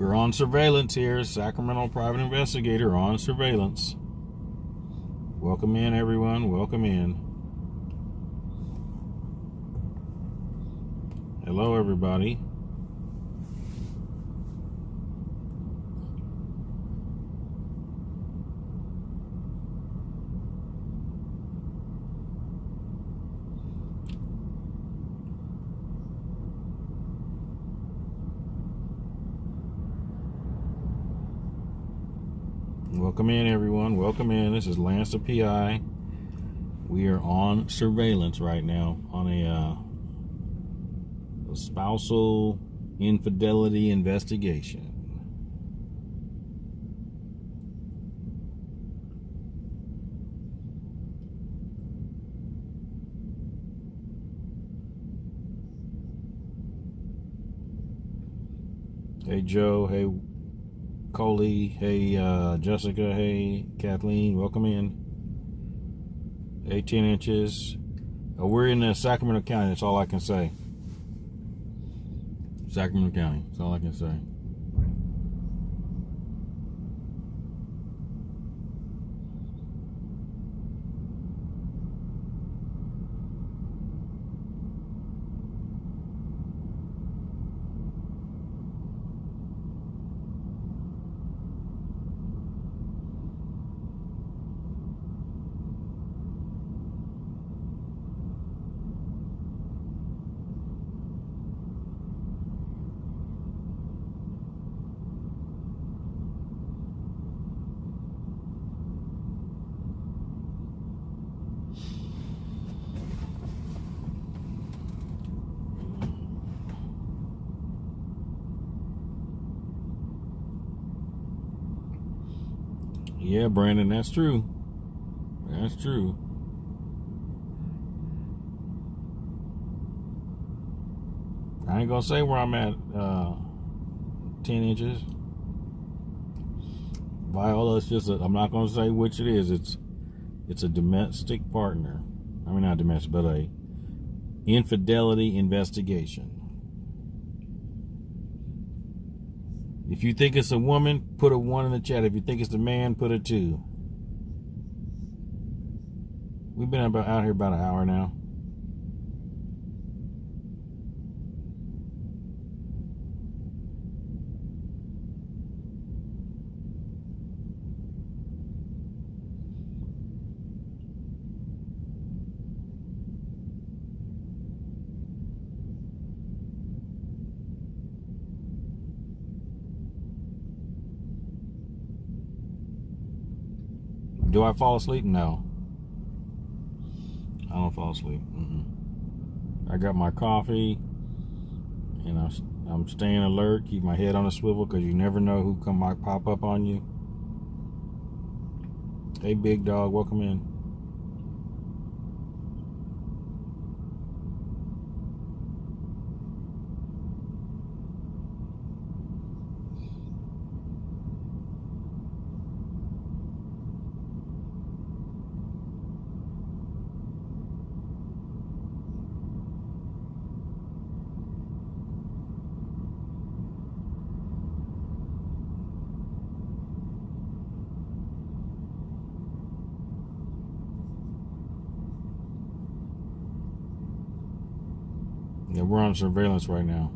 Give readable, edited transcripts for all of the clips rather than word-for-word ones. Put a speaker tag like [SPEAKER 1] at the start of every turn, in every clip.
[SPEAKER 1] We're on surveillance here. Sacramento private investigator on surveillance. Welcome in, everyone. Welcome in. Hello, everybody. Welcome in, everyone. Welcome in. This is Lance the PI. We are on surveillance right now on a spousal infidelity investigation. Hey, Joe. Hey, Coley. Hey, Jessica. Hey, Kathleen. Welcome in. Hey, 10 inches. We're in Sacramento County. That's all I can say. Sacramento County. That's all I can say. Yeah, Brandon, that's true. That's true. I ain't gonna say where I'm at, 10 inches. Viola, it's just I'm not gonna say which it is. It's a domestic partner. I mean, not domestic, but a infidelity investigation. If you think it's a woman, put a 1 in the chat. If you think it's a man, put a 2. We've been out here about an hour now. Do I fall asleep? No. I don't fall asleep. I got my coffee, and I'm staying alert. Keep my head on a swivel because you never know who might pop up on you. Hey, big dog, welcome in. Yeah, we're on surveillance right now.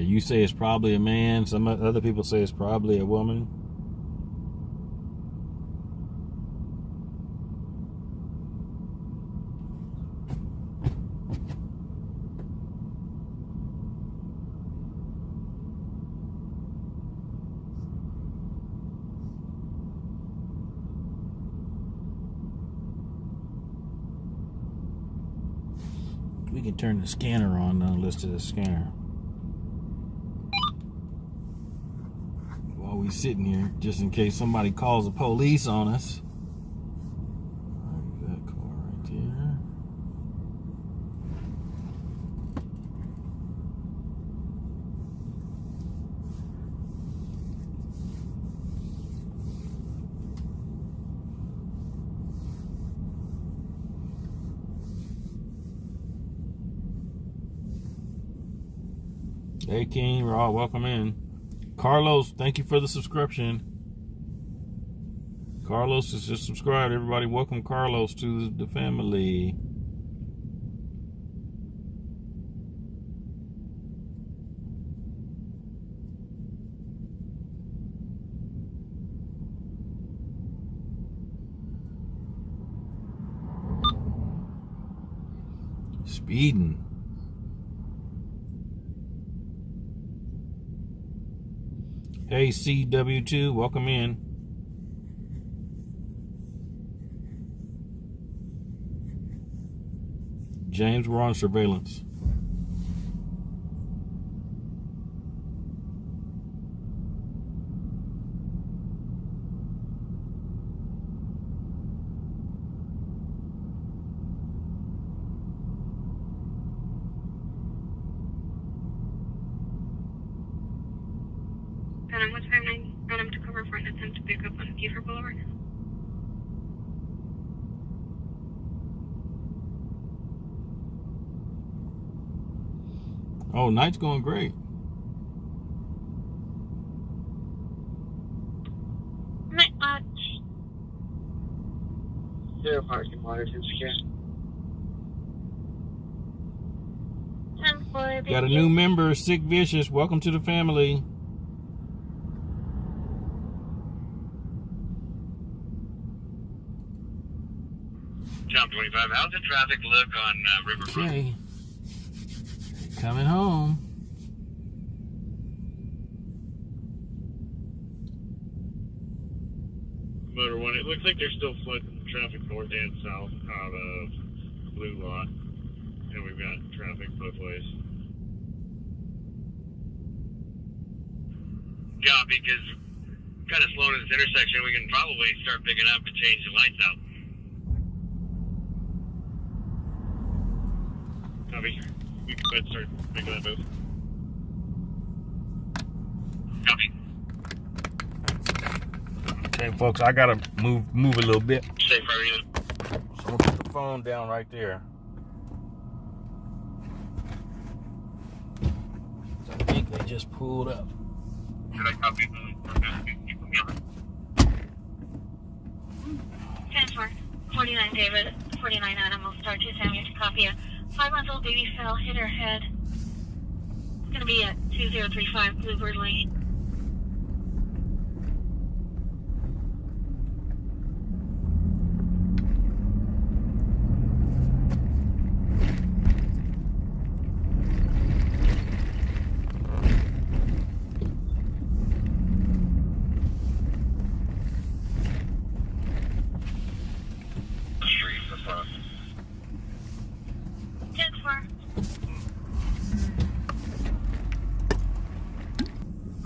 [SPEAKER 1] You say it's probably a man. Some other people say it's probably a woman. We can turn the scanner on now. Let's do the scanner. While we sitting here, just in case somebody calls the police on us. That car right there. Hey, King, Raw, welcome in. Carlos, thank you for the subscription. Carlos is just subscribed. Everybody, welcome Carlos to the family. Speeding. Hey, CW2, welcome in. James, we're on surveillance.
[SPEAKER 2] What's 59 Adam to cover for an attempt to pick up on Kiefer Boulevard?
[SPEAKER 1] Oh, night's going great.
[SPEAKER 2] Night watch.
[SPEAKER 3] Zero parking waters in secure.
[SPEAKER 2] 10-4.
[SPEAKER 1] Got a new member, Sick Vicious. Welcome to the family.
[SPEAKER 3] Jump 25. How's the traffic look on Riverfront?
[SPEAKER 1] Okay. Coming home.
[SPEAKER 3] Motor 1, it looks like they're still flooding traffic north and south out of Blue Lot. And we've got traffic both ways. Yeah, because kind of slow in this intersection, we can probably start picking up and change the lights out. Copy. We can go ahead and start making that move. Copy.
[SPEAKER 1] Okay, folks, I gotta move a little bit.
[SPEAKER 3] Safe, how are you?
[SPEAKER 1] So I'm gonna put the phone down right there. I think they just pulled up.
[SPEAKER 3] Should I copy?
[SPEAKER 2] 10-4. 49 David. 49 Adam will start to Samuel to copy a 5-month-old baby fell, hit her head. It's going to be at 2035 Bluebird Lane.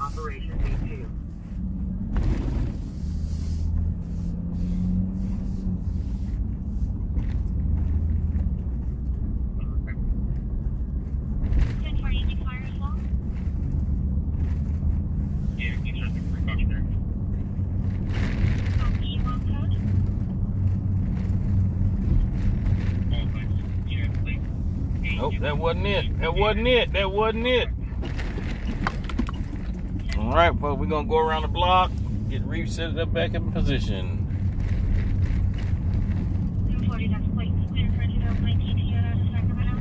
[SPEAKER 3] Operation detail. Yeah, he's just a precautionary.
[SPEAKER 1] Nope, that wasn't it. That wasn't it. That wasn't it. All right, folks, we're going to go around the block, get reset up back in position.
[SPEAKER 2] 240, that's plate clear for 2019 Toyota to Sacramento.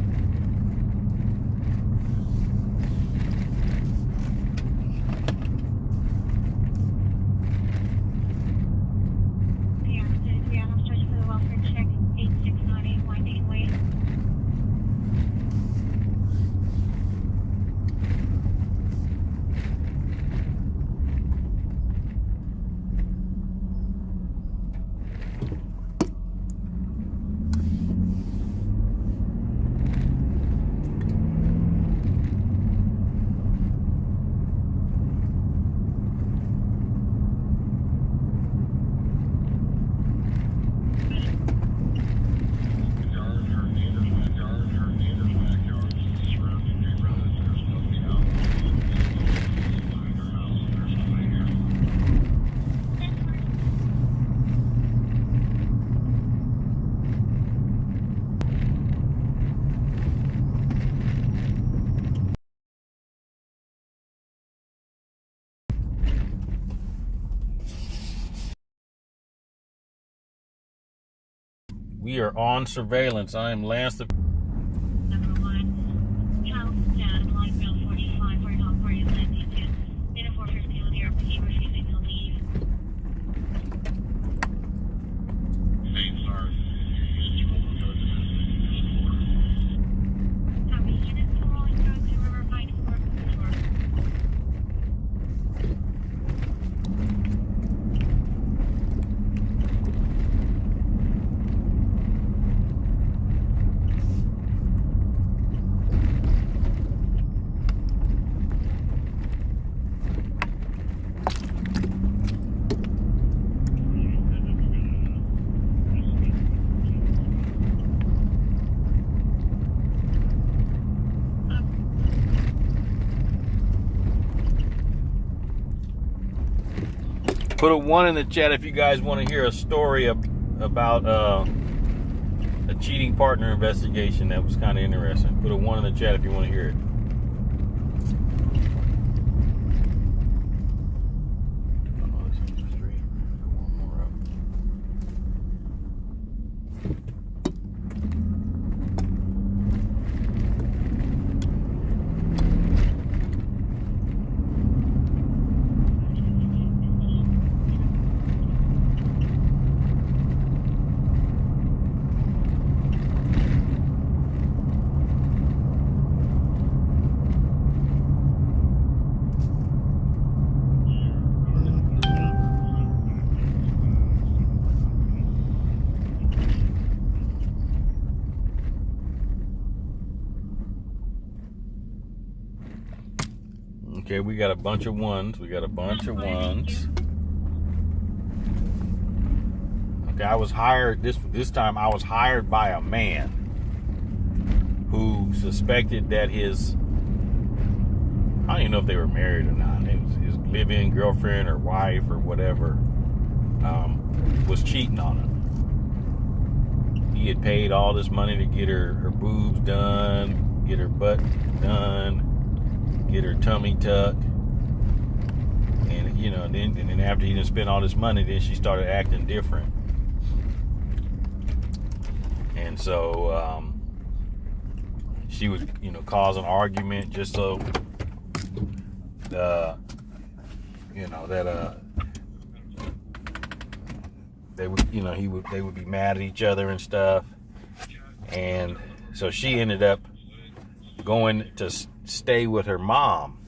[SPEAKER 1] We are on surveillance. I am Lance.
[SPEAKER 2] Number 1, Charleston, line bill 45, 49, 49, 92, 450 on the RP, refusing to leave.
[SPEAKER 3] Hey, sorry.
[SPEAKER 2] Copy, unit 4 rolling through to Riverside 444.
[SPEAKER 1] Put a 1 in the chat if you guys want to hear a story about a cheating partner investigation that was kind of interesting. Put a 1 in the chat if you want to hear it. Oh, this one's straight. One more up. Okay, we got a bunch of 1s. We got a bunch of 1s. Okay, I was hired this time. I was hired by a man who suspected that his, I don't even know if they were married or not, his live-in girlfriend or wife or whatever was cheating on him. He had paid all this money to get her boobs done, get her butt done, get her tummy tucked, and then after he didn't spend all this money, then she started acting different, and so she was cause an argument just so that they would they would be mad at each other and stuff, and so she ended up going to stay with her mom,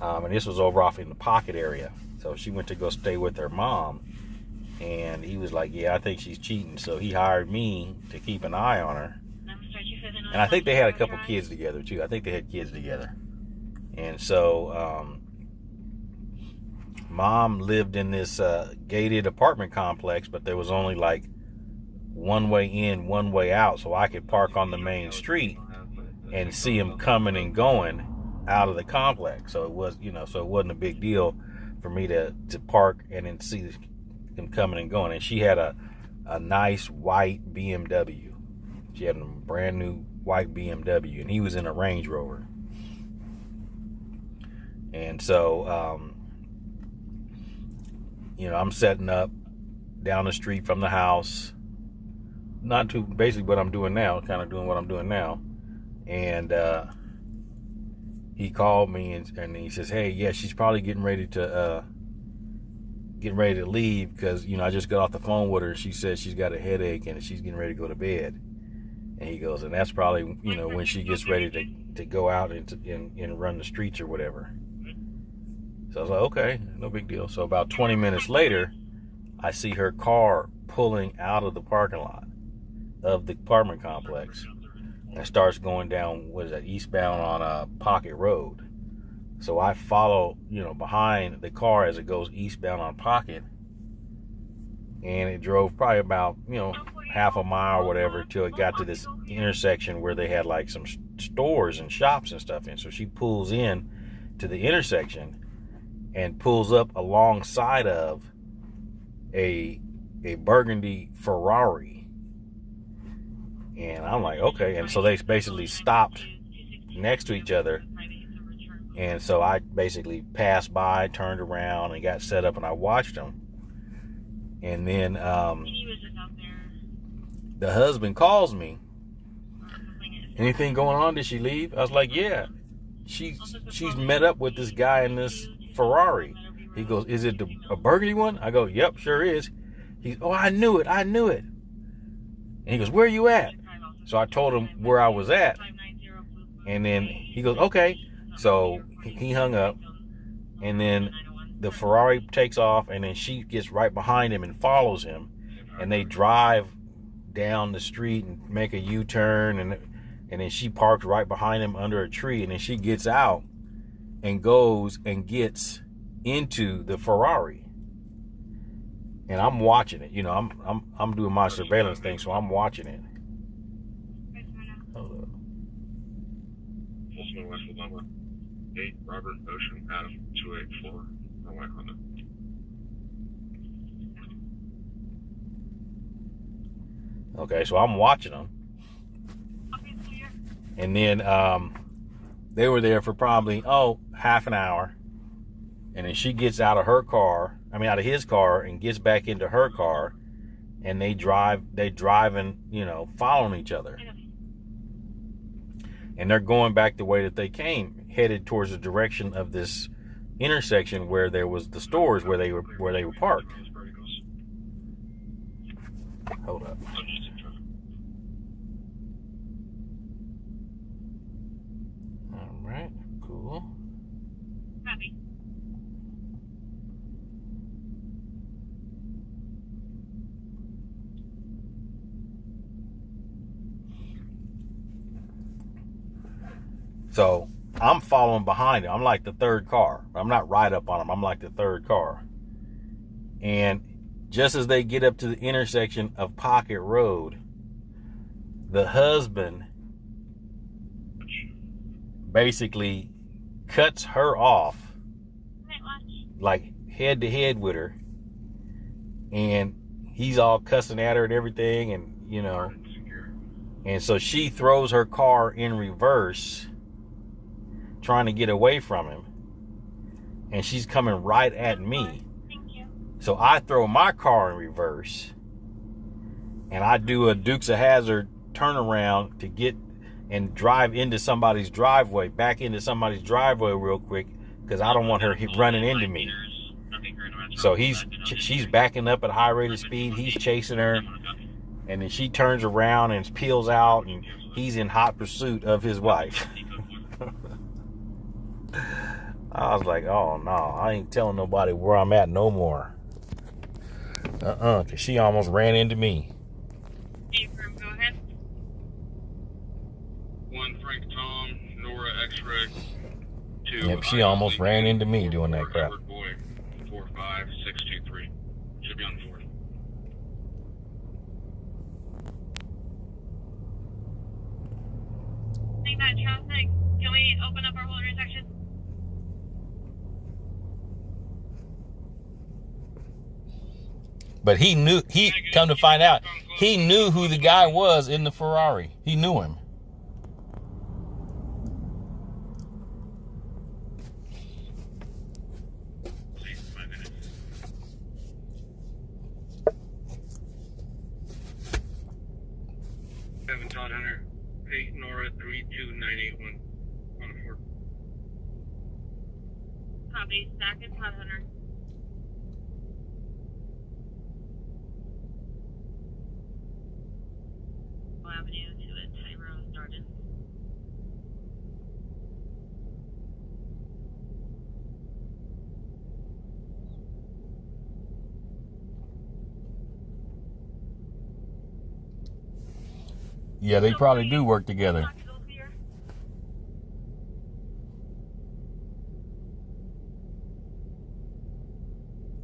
[SPEAKER 1] and this was over off in the Pocket area. So she went to go stay with her mom, and he was like, yeah, I think she's cheating. So he hired me to keep an eye on her, and I think they had a couple kids together too. I think they had kids together. And so mom lived in this gated apartment complex, but there was only like one way in, one way out, so I could park on the main street and see him coming and going out of the complex. So it was, so it wasn't a big deal for me to park and then see him coming and going. And she had a nice white BMW. She had a brand new white BMW, and he was in a Range Rover. And so, I'm setting up down the street from the house, basically what I'm doing now, kind of doing what I'm doing now. And he called me and he says, hey, yeah, she's probably getting ready to leave because, I just got off the phone with her. She says she's got a headache and she's getting ready to go to bed. And he goes, and that's probably, when she gets ready to go out and run the streets or whatever. So I was like, okay, no big deal. So about 20 minutes later, I see her car pulling out of the parking lot of the apartment complex and starts going down, eastbound on Pocket Road. So I follow, behind the car as it goes eastbound on Pocket, and it drove probably about, half a mile or whatever till it got to this intersection where they had like some stores and shops and stuff in. So she pulls in to the intersection and pulls up alongside of a burgundy Ferrari. And I'm like, okay. And so they basically stopped next to each other. And so I basically passed by, turned around, and got set up, and I watched them. And then the husband calls me. Anything going on? Did she leave? I was like, yeah. She's met up with this guy in this Ferrari. He goes, is it a burgundy one? I go, yep, sure is. He's, oh, I knew it. And he goes, where are you at? So I told him where I was at. And then he goes, okay. So he hung up. And then the Ferrari takes off. And then she gets right behind him and follows him. And they drive down the street and make a U-turn. And then she parks right behind him under a tree. And then she gets out and goes and gets into the Ferrari. And I'm watching it. You know, I'm doing my surveillance thing, so I'm watching it. Hold up.
[SPEAKER 3] 8 Robert Ocean Adam 284. My wife on it.
[SPEAKER 1] Okay, so I'm watching them. And then they were there for probably, half an hour. And then she gets out of his car and gets back into her car. And they driving, following each other. And they're going back the way that they came, headed towards the direction of this intersection where there was the stores where they were parked. Hold up. All right, cool.
[SPEAKER 2] Copy.
[SPEAKER 1] So I'm following behind him. I'm like the third car. I'm not right up on him. I'm like the third car. And just as they get up to the intersection of Pocket Road, the husband basically cuts her off, like head to head with her. And he's all cussing at her and everything. And, and so she throws her car in reverse, trying to get away from him, and she's coming right at me. So I throw my car in reverse, and I do a Dukes of Hazzard turnaround to get and drive into somebody's driveway, back into somebody's driveway real quick, because I don't want her running into me. So she's backing up at high rate of speed. He's chasing her, and then she turns around and peels out, and he's in hot pursuit of his wife. I was like, oh no, I ain't telling nobody where I'm at no more. Cause she almost ran into me.
[SPEAKER 2] Go ahead.
[SPEAKER 3] 1 Frank Tom, Nora X-Ray. 2.
[SPEAKER 1] Yep, she almost ran into me doing that crap.
[SPEAKER 3] Boy, 45623. Should be on the 4th.
[SPEAKER 2] Think that traffic. Can we open up our whole intersection?
[SPEAKER 1] But come to find out, he knew who the guy was in the Ferrari. He knew him.
[SPEAKER 3] Todd Hunter, 8 Nora 32981 on a 4.
[SPEAKER 2] Copy. Stack and Todd Hunter. Avenue to a Tyrone Darden.
[SPEAKER 1] Yeah, they probably do work together.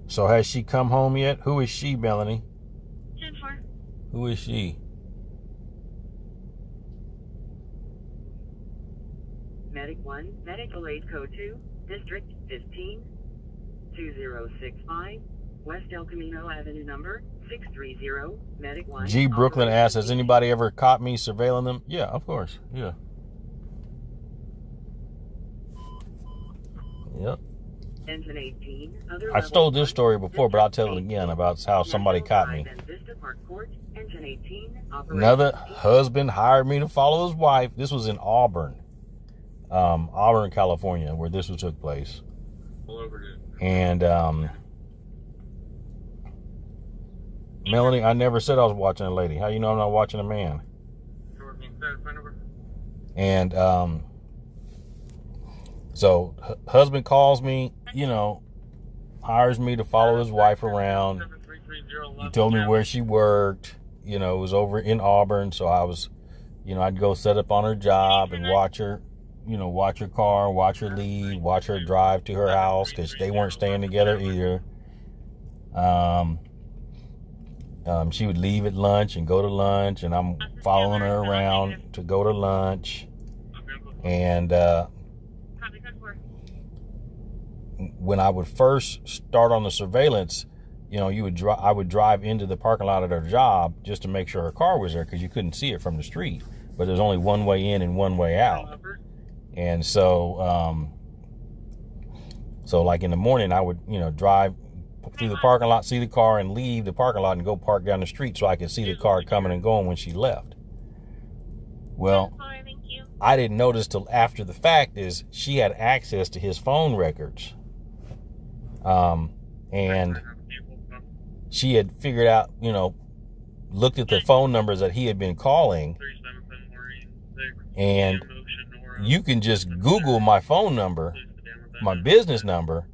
[SPEAKER 1] So has she come home yet? Who is she, Melanie?
[SPEAKER 2] 10-4.
[SPEAKER 1] Who is she?
[SPEAKER 4] Medic 1, Medical Aid Code 2, District 15, 2065, West El Camino Avenue number 630, Medic 1.
[SPEAKER 1] G. Brooklyn asks, has anybody ever caught me surveilling them? Yeah, of course. Yeah. Yep.
[SPEAKER 4] Engine 18,
[SPEAKER 1] I told this story before, but I'll tell it again about how somebody caught me.
[SPEAKER 4] Vista Park Court, Engine 118,
[SPEAKER 1] Another husband hired me to follow his wife. This was in Auburn, California, where this took place. And Melanie, I never said I was watching a lady. How you know I'm not watching a man? And so husband calls me, hires me to follow his wife around. He told me where she worked. It was over in Auburn, so I was, I'd go set up on her job and watch her, watch her car, watch her leave, watch her drive to her house, because they weren't staying together either. She would leave at lunch and go to lunch, and I'm following her around to go to lunch. And when I would first start on the surveillance, I would drive into the parking lot of her job just to make sure her car was there, because you couldn't see it from the street. But there's only one way in and one way out. And so, like in the morning, I would, drive through the parking lot, see the car, and leave the parking lot and go park down the street so I could see the car coming and going when she left. Well, I didn't notice till after the fact is she had access to his phone records. And she had figured out, looked at the phone numbers that he had been calling, and you can just Google my phone number, my business number,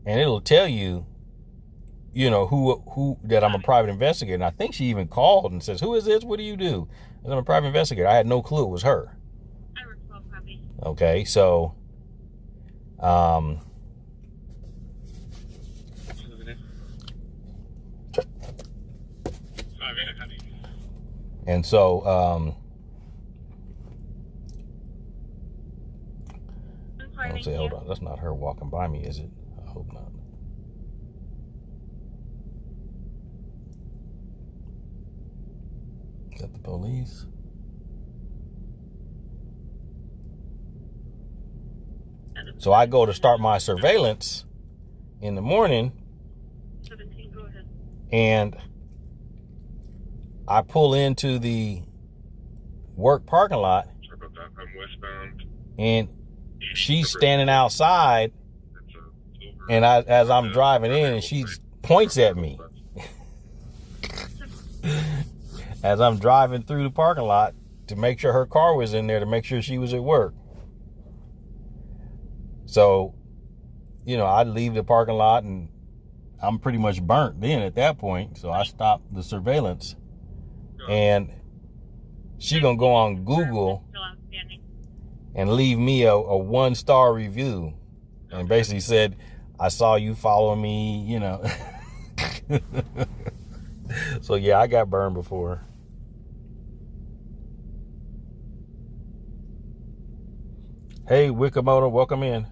[SPEAKER 1] and it'll tell you, who that I'm a private investigator. And I think she even called and says, "Who is this? What do you do?" And I'm a private investigator. I had no clue it was her. Okay, so, and so, I'll say, hold on, that's not her walking by me, is it? I hope not. Is that the police? So I go to start my surveillance in the morning,
[SPEAKER 2] 17, go ahead.
[SPEAKER 1] and I pull into the work parking lot, and she's standing outside, and as I'm driving in, and she points at me as I'm driving through the parking lot to make sure her car was in there, to make sure she was at work. So, I'd leave the parking lot, and I'm pretty much burnt then at that point. So I stopped the surveillance, and she gonna go on Google and leave me a 1-star review, and basically said, "I saw you follow me," So yeah, I got burned before. Hey, Wikamoto, welcome in.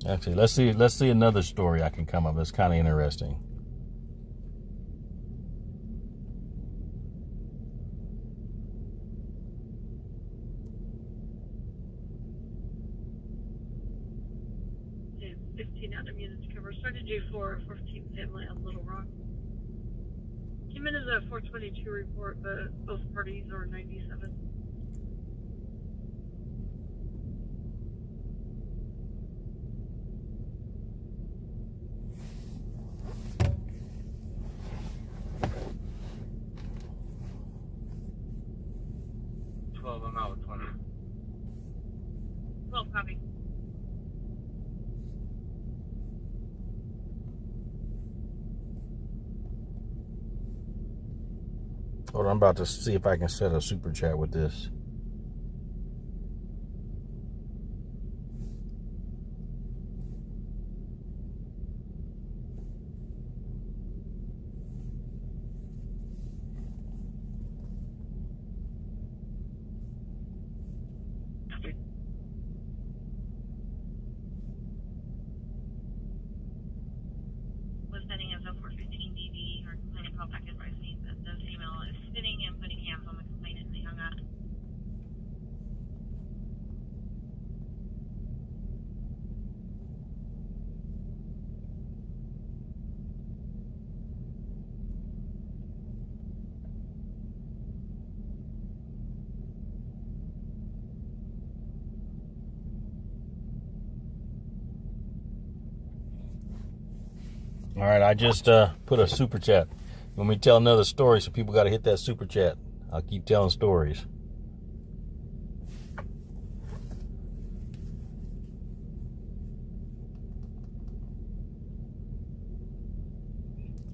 [SPEAKER 1] Actually, let's see another story I can come up. It's kind of interesting.
[SPEAKER 2] Yeah, 15 other units cover. Started G4, 14 family on Little Rock. Came in as a 422 report, but both parties are 97.
[SPEAKER 3] I'm out with 20.
[SPEAKER 2] 12 copy.
[SPEAKER 1] Hold on, I'm about to see if I can set a super chat with this. All right, I just put a super chat. When we tell another story, so people got to hit that super chat. I'll keep telling stories.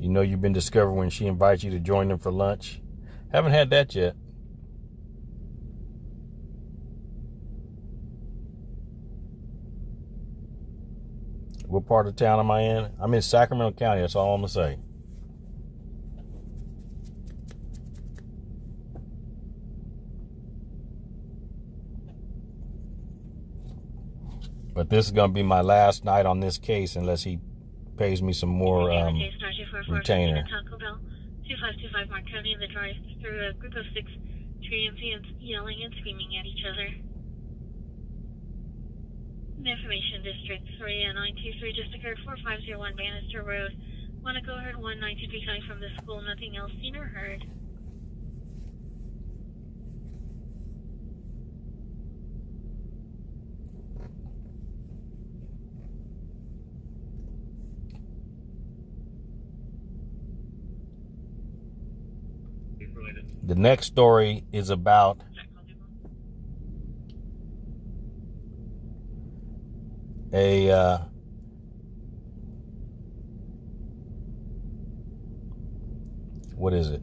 [SPEAKER 1] You know you've been discovered when she invites you to join them for lunch. Haven't had that yet. What part of town am I in? I'm in Sacramento County. That's all I'm going to say. But this is going to be my last night on this case unless he pays me some more retainer.
[SPEAKER 2] Taco Bell, 2525 Marconi, the drive through a group of 6 transients yelling and screaming at each other. The Information District 3 and 923 just occurred 4501 Bannister Road. Want to go ahead 1923 coming from the school, nothing else seen or heard.
[SPEAKER 1] The next story is about what is it?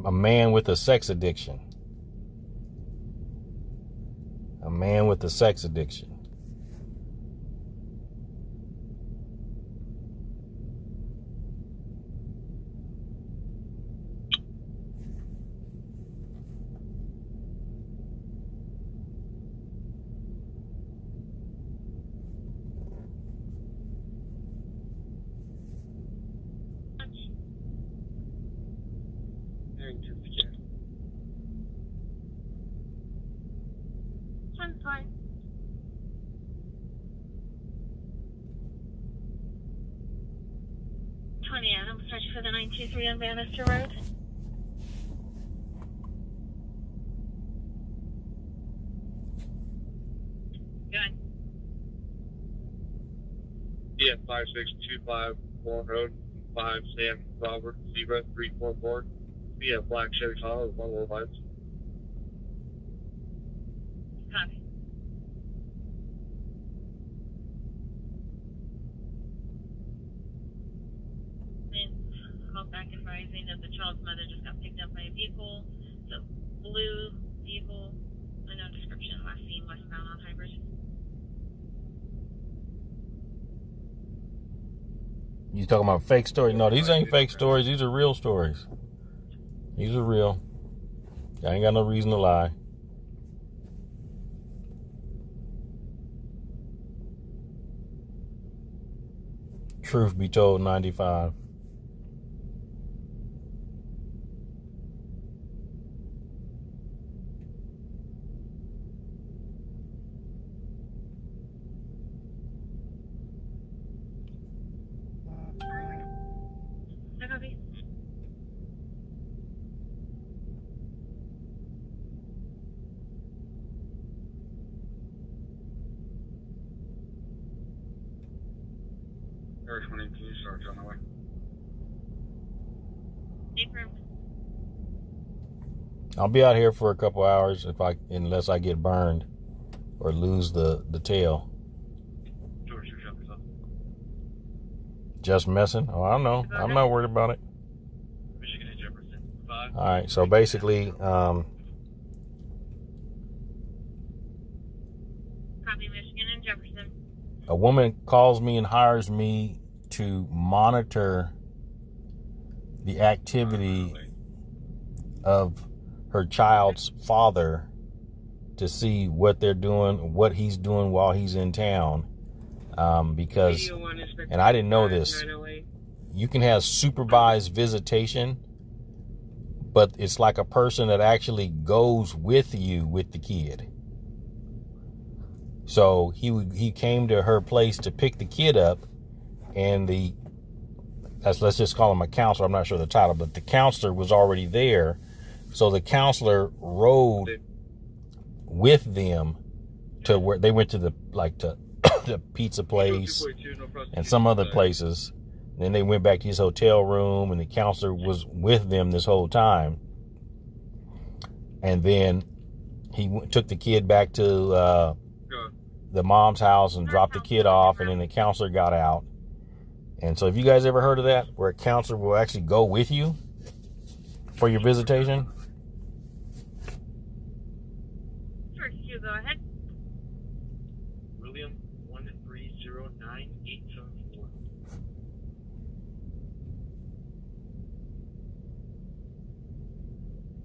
[SPEAKER 1] A man with a sex addiction. A man with a sex addiction.
[SPEAKER 2] One fine. Adams, search for the 923 on Bannister Road. Good.
[SPEAKER 3] Yeah, 5625 Warren Road, 5 Sam Robert Zebra 344. Yeah, black Chevy Tahoe with 1 little lights.
[SPEAKER 2] Copy. Call back advising that the child's mother just got picked up by a vehicle. The blue vehicle, unknown description, last seen westbound on Hybrid.
[SPEAKER 1] You talking about fake stories? No, these ain't fake stories. These are real stories. These are real. I ain't got no reason to lie. Truth be told, 95.
[SPEAKER 2] Copy.
[SPEAKER 3] Air 22, Sarge on the way.
[SPEAKER 2] Take room.
[SPEAKER 1] I'll be out here for a couple hours unless I get burned or lose the tail.
[SPEAKER 3] George, your shop yourself.
[SPEAKER 1] Just messing? Oh, I don't know. I'm not worried about it.
[SPEAKER 3] Michigan and Jefferson. 5.
[SPEAKER 1] All right. So basically,
[SPEAKER 2] Copy, Michigan and Jefferson.
[SPEAKER 1] a woman calls me and hires me to monitor the activity of her child's father to see what they're doing, what he's doing while he's in town. Because, and I didn't know this, you can have supervised visitation, but it's like a person that actually goes with you with the kid. So he came to her place to pick the kid up, and let's just call him a counselor. I'm not sure the title, but the counselor was already there. So the counselor rode with them to where they went to the the pizza place and some other places. Then they went back to his hotel room, and the counselor was with them this whole time. And then he took the kid back to the mom's house and dropped the kid off, and then the counselor got out. And so, have you guys ever heard of that, where a counselor will actually go with you for your visitation?
[SPEAKER 2] Sure, you go ahead.
[SPEAKER 3] William 1309874.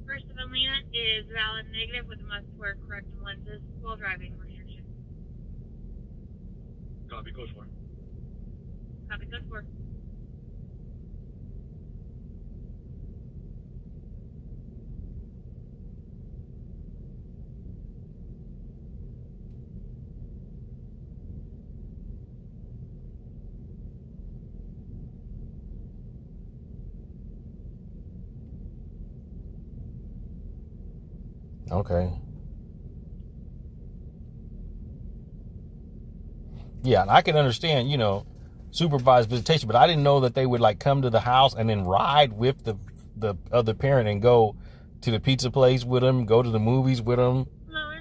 [SPEAKER 2] First Atlanta is valid negative with must wear corrective lenses while driving restriction.
[SPEAKER 3] Copy, Coach 4.
[SPEAKER 2] Copy, code 4.
[SPEAKER 1] Okay. Yeah, and I can understand, supervised visitation, but I didn't know that they would like come to the house and then ride with the other parent and go to the pizza place with them, go to the movies with them.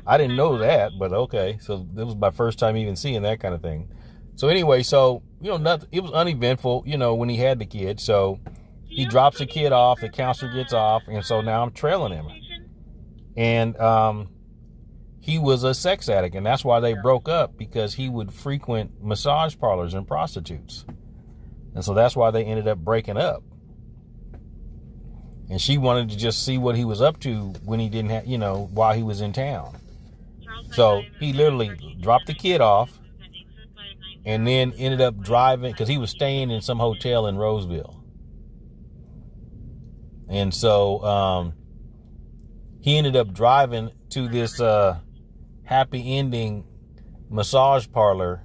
[SPEAKER 1] I didn't know that, but okay. So this was my first time even seeing that kind of thing. So anyway, nothing. It was uneventful, when he had the kid. So he drops the kid off, the counselor gets off, and so now I'm trailing him. And he was a sex addict, and that's why they broke up, because he would frequent massage parlors and prostitutes. And so that's why they ended up breaking up. And she wanted to just see what he was up to when he didn't have, while he was in town. So he literally dropped the kid off and then ended up driving, because he was staying in some hotel in Roseville. And so he ended up driving to this happy ending massage parlor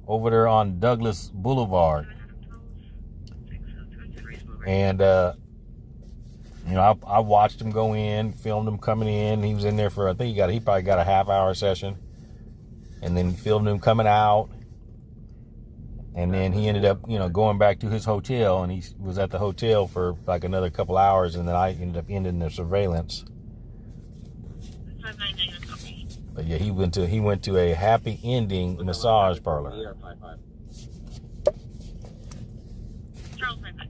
[SPEAKER 1] over there on Douglas Boulevard. And, I watched him go in, filmed him coming in. He was in there for, I think he probably got a half-hour session. And then filmed him coming out. And then he ended up, going back to his hotel, and he was at the hotel for like another couple hours, and then I ended up ending the surveillance. But yeah, he went to a happy ending massage parlor.
[SPEAKER 2] Charles, my bad.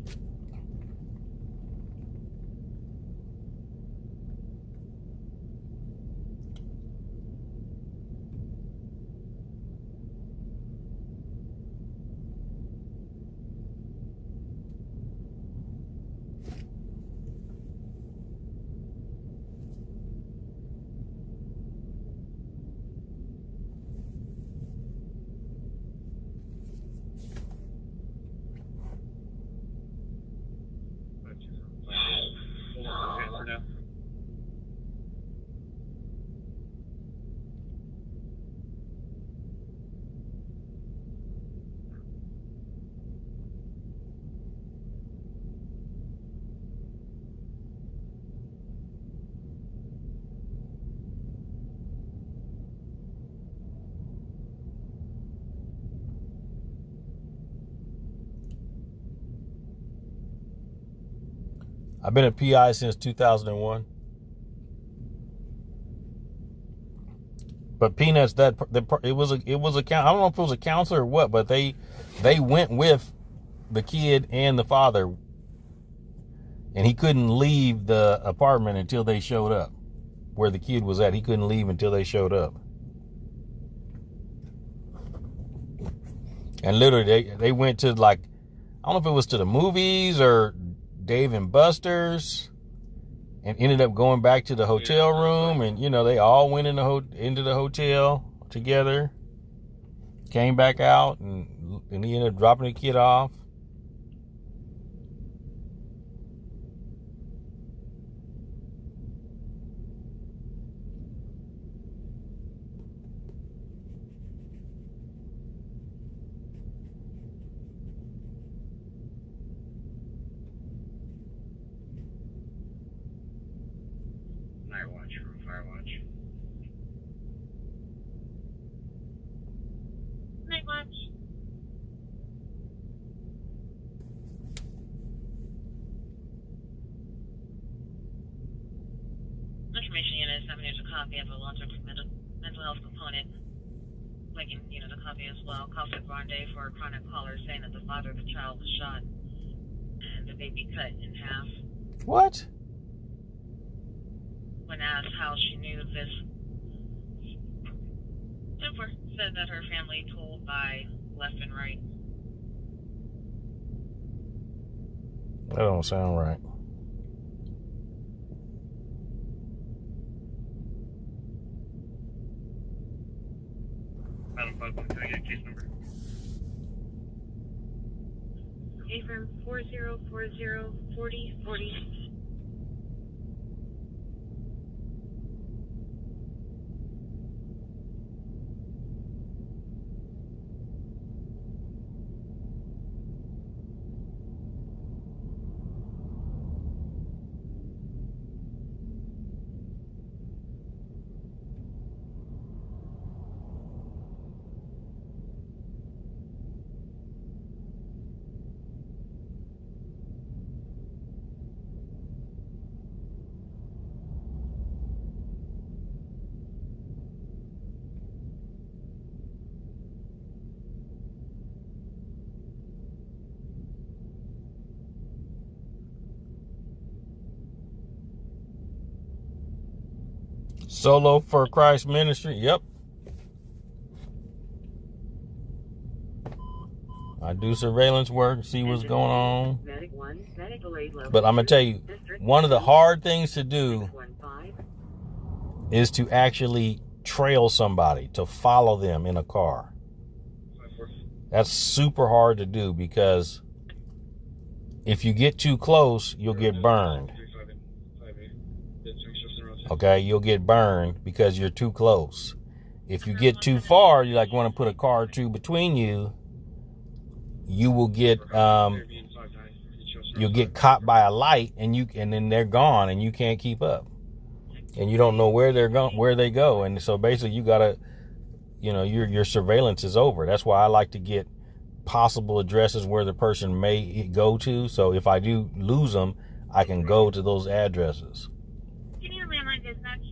[SPEAKER 1] I've been a PI since 2001. But Peanuts, it was a I don't know if it was a counselor or what, but they went with the kid and the father, and he couldn't leave the apartment until they showed up. Where the kid was at, he couldn't leave until they showed up. And literally, they went to, like, I don't know if it was to the movies or Dave and Buster's, and ended up going back to the hotel room, and they all went into the hotel together, came back out, and he ended up dropping the kid off.
[SPEAKER 3] Firewatch.
[SPEAKER 2] has sent me a copy of a long-term mental health component, linking, the copy as well. Caustic Grande for a chronic caller saying that the father of the child was shot and the baby cut in half.
[SPEAKER 1] What?
[SPEAKER 2] When asked how she knew this, Jennifer said that her family told by left and right.
[SPEAKER 1] That don't sound right.
[SPEAKER 3] Adam 51, can I get case number?
[SPEAKER 2] Affirm 40404040.
[SPEAKER 1] Solo for Christ Ministry. Yep. I do surveillance work, see what's going on. But I'm going to tell you, one of the hard things to do is to actually trail somebody, to follow them in a car. That's super hard to do because if you get too close, you'll get burned. Okay, you'll get burned because you're too close. If you get too far, you want to put a car or two between you, you will get you'll get caught by a light and then they're gone and you can't keep up. And you don't know where they go. And so basically you gotta, your surveillance is over. That's why I like to get possible addresses where the person may go to. So if I do lose them, I can go to those addresses.
[SPEAKER 2] Landline dispatch.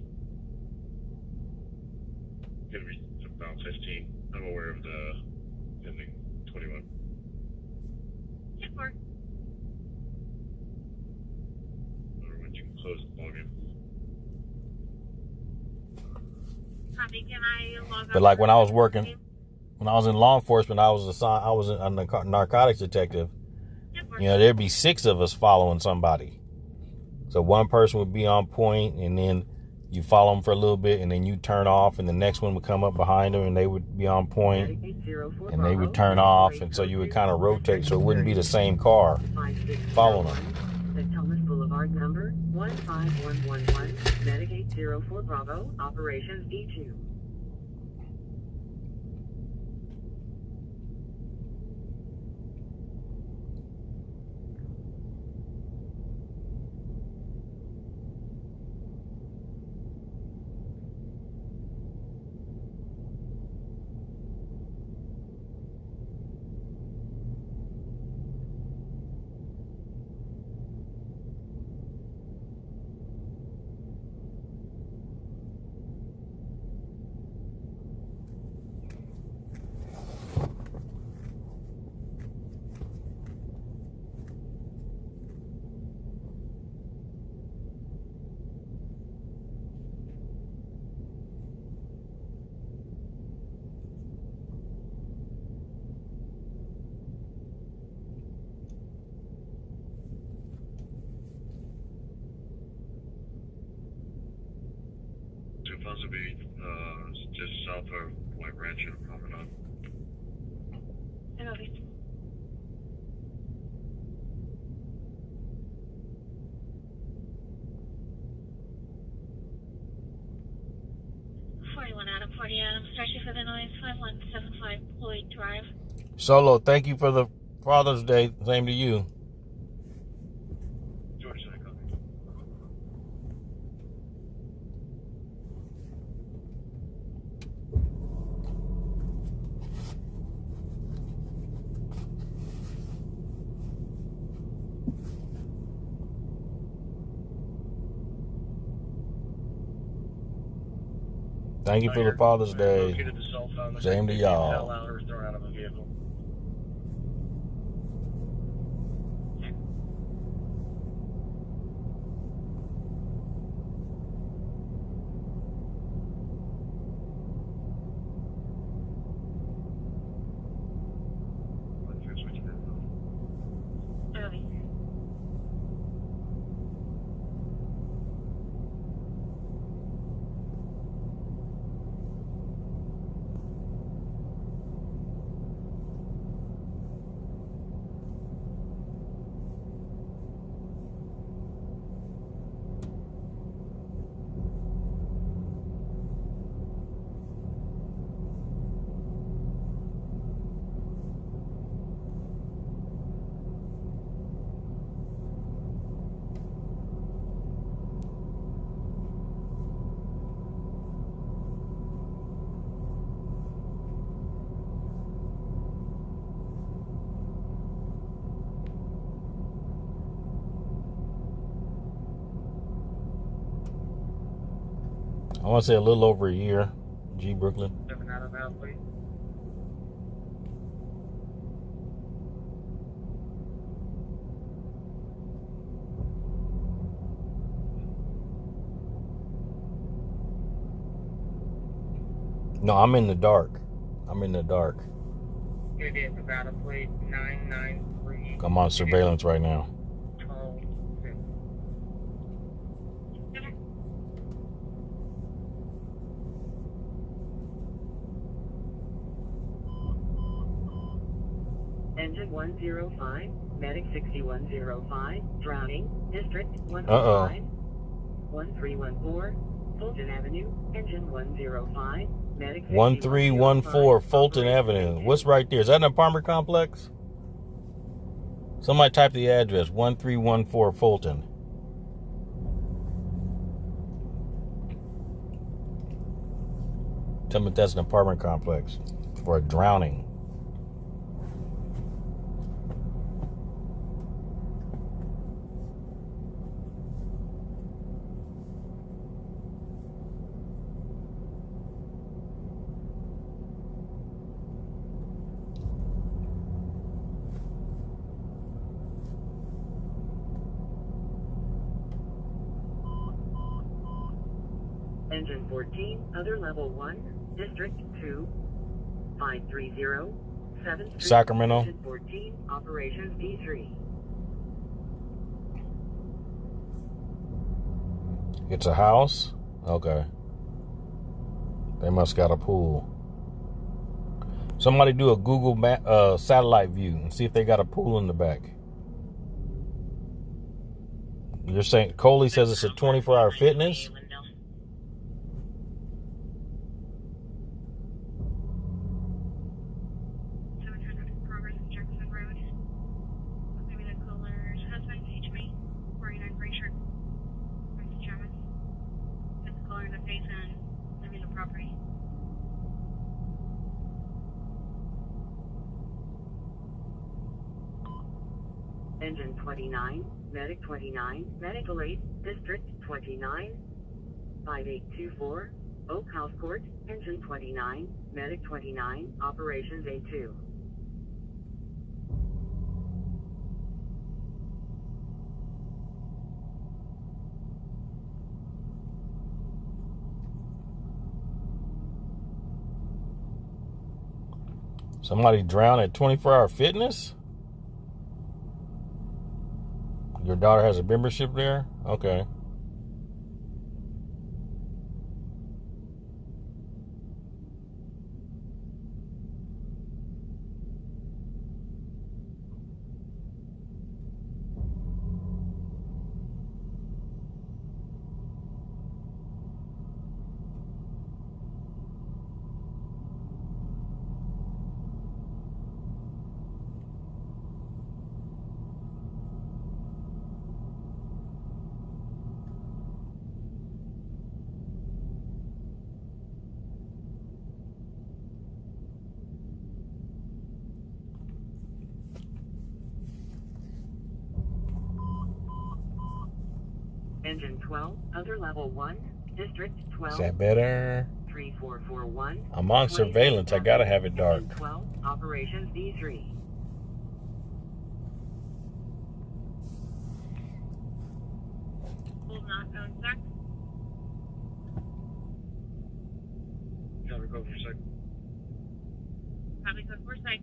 [SPEAKER 3] Gonna be about 15. I'm aware of the ending 21.
[SPEAKER 2] Support.
[SPEAKER 3] Or when you can close the volume.
[SPEAKER 2] Copy. Can I log on?
[SPEAKER 1] But like when I was working, when I was in law enforcement, I was a narcotics detective. There'd be 6 of us following somebody. So one person would be on point, and then you follow them for a little bit, and then you turn off, and the next one would come up behind them, and they would be on point, and they would turn off, and so you would kind of rotate, so it wouldn't be the same car following them.
[SPEAKER 4] The Thomas Boulevard number 15111, Medicaid 04 Bravo, Operations E2.
[SPEAKER 3] Supposed to be just south of White Ranch and Promenade.
[SPEAKER 2] I know these. Adam 40 Adam, searching for the noise 5175 Lloyd Drive.
[SPEAKER 1] Solo, thank you for the Father's Day. Same to you.
[SPEAKER 3] George, I copy.
[SPEAKER 1] Thank you for the Father's Day.
[SPEAKER 3] Located the cell phone.
[SPEAKER 1] Same to y'all.
[SPEAKER 3] Fell out or was thrown out of a vehicle.
[SPEAKER 2] Early.
[SPEAKER 1] I want to say a little over a year. G. Brooklyn.
[SPEAKER 3] Stepping out of that, please.
[SPEAKER 1] No, I'm in the dark. I'm in the dark.
[SPEAKER 3] It is about a plate 993.
[SPEAKER 1] I'm on surveillance right now.
[SPEAKER 4] Engine 105, Medic 6105, drowning, District 105, 1314, Fulton Avenue, Engine 105, Medic
[SPEAKER 1] 1314 Fulton Avenue. What's right there? Is that an apartment complex? Somebody type the address. 1314 Fulton. Tell me if that's an apartment complex for a drowning.
[SPEAKER 4] Engine 14, other level 1, District 2, 530, 7th Street.
[SPEAKER 1] Sacramento.
[SPEAKER 4] Engine 14, Operations D3.
[SPEAKER 1] It's a house? Okay. They must got a pool. Somebody do a Google satellite view and see if they got a pool in the back. You're saying Coley says it's a 24-hour fitness?
[SPEAKER 4] Engine 29, Medic 29, Medical 8, District 29, 5824, Oak House Court, Engine 29, Medic 29, Operations A2.
[SPEAKER 1] Somebody drowned at 24-hour fitness? Your daughter has a membership there? Okay.
[SPEAKER 4] Engine 12, other level 1, District 12.
[SPEAKER 1] Is that better?
[SPEAKER 4] 3441.
[SPEAKER 1] I'm on surveillance. I gotta have it dark.
[SPEAKER 4] 12, operations D3.
[SPEAKER 2] Hold not going back.
[SPEAKER 3] Cover code for a second.
[SPEAKER 2] Copy code 4 site.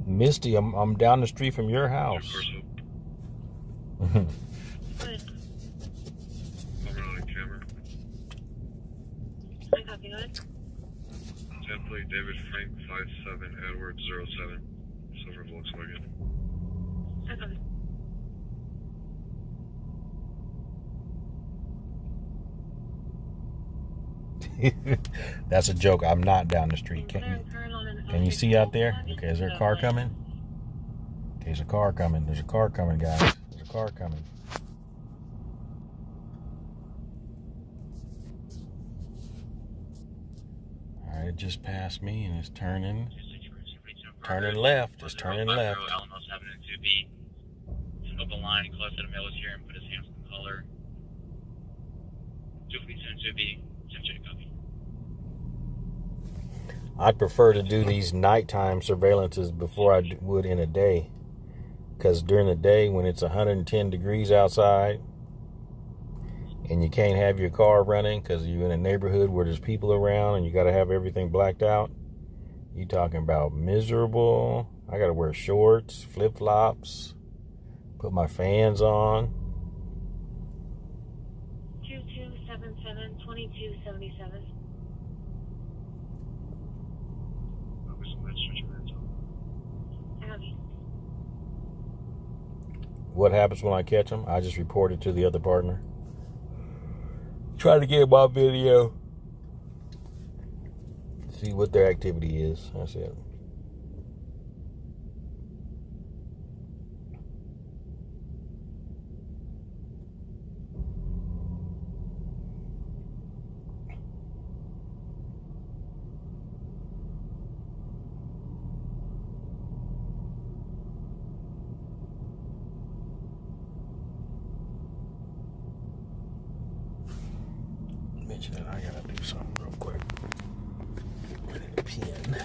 [SPEAKER 1] Misty, I'm down the street from your house.
[SPEAKER 2] Good.
[SPEAKER 3] Over on camera.
[SPEAKER 2] I copy that.
[SPEAKER 3] Template David Frank 57 Edward 07. Silver Volkswagen.
[SPEAKER 2] I copy.
[SPEAKER 1] That's a joke. I'm not down the street. Can you see out there? Okay, is there a car coming? Okay, there's a car coming. There's a car coming, guys. There's a car coming. All right, it just passed me and it's turning left. It's turning left.
[SPEAKER 3] Alamos Avenue 2B. Open line, close to the middle here and put his hands in color. 2B. Copy.
[SPEAKER 1] I prefer to do these nighttime surveillances before I would in a day. Because during the day when it's 110 degrees outside and you can't have your car running because you're in a neighborhood where there's people around and you got to have everything blacked out, you talking about miserable. I got to wear shorts, flip-flops, put my fans on.
[SPEAKER 2] 2277 2277. Copy.
[SPEAKER 1] What happens when I catch them? I just report it to the other partner. Try to get my video. See what their activity is. That's it. That I gotta do something real quick. I need a pen.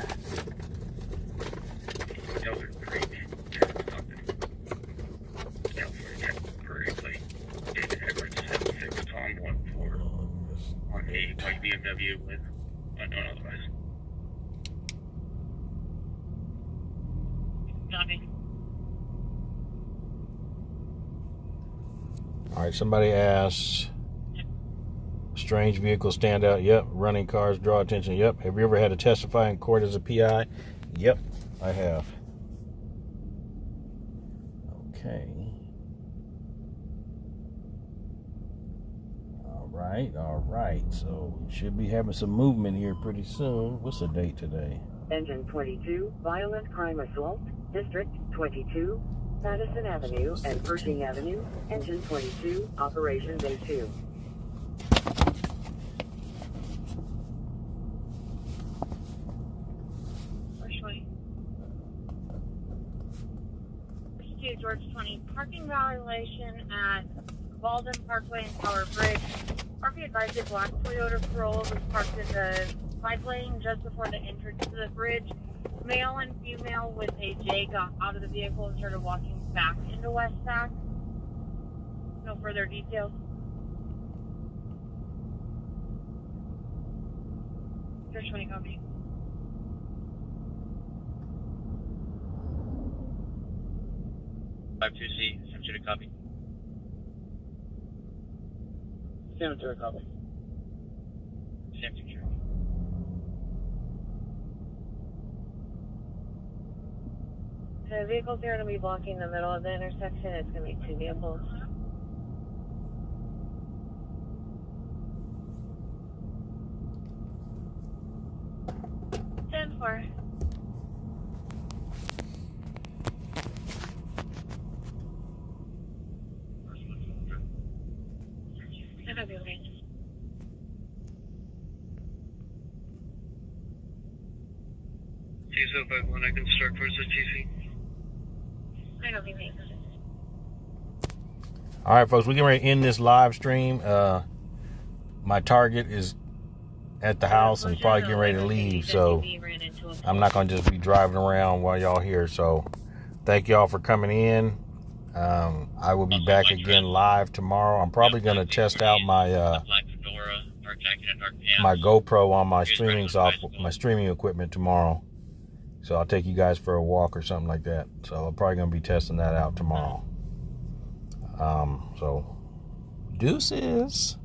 [SPEAKER 3] Delta Creek, California, Prairie David Edwards 76 Tom 14 on a white BMW with unknown otherwise.
[SPEAKER 2] Copy.
[SPEAKER 1] All right, somebody asked, strange vehicles stand out. Yep. Running cars draw attention. Yep. Have you ever had to testify in court as a PI? Yep, I have. Okay. All right. So we should be having some movement here pretty soon. What's the date today?
[SPEAKER 4] Engine 22, violent crime assault, District 22, Madison Avenue and Pershing Avenue. Engine 22, operations A2.
[SPEAKER 2] George 20, parking violation at Walden Parkway and Tower Bridge. Or be advised, a black Toyota Corolla was parked in the side lane just before the entrance to the bridge. Male and female with a J got out of the vehicle and started walking back into West Sac. No further details. George 20, copy.
[SPEAKER 3] C, Cemetery copy. Cemetery copy. Cemetery.
[SPEAKER 2] The vehicles are going to be blocking the middle of the intersection. It's going to be 2 vehicles. Stand for. that'd be okay.
[SPEAKER 3] T-751, I can start towards the TC.
[SPEAKER 2] I don't think so.
[SPEAKER 1] All right, folks, we're getting ready to end this live stream. My target is at the house and probably getting ready to leave, so I'm not going to just be driving around while y'all here. So thank y'all for coming in. I will be back again live tomorrow. I'm probably going to test out my my GoPro on my streaming equipment tomorrow. So I'll take you guys for a walk or something like that. So I'm probably going to be testing that out tomorrow. So deuces.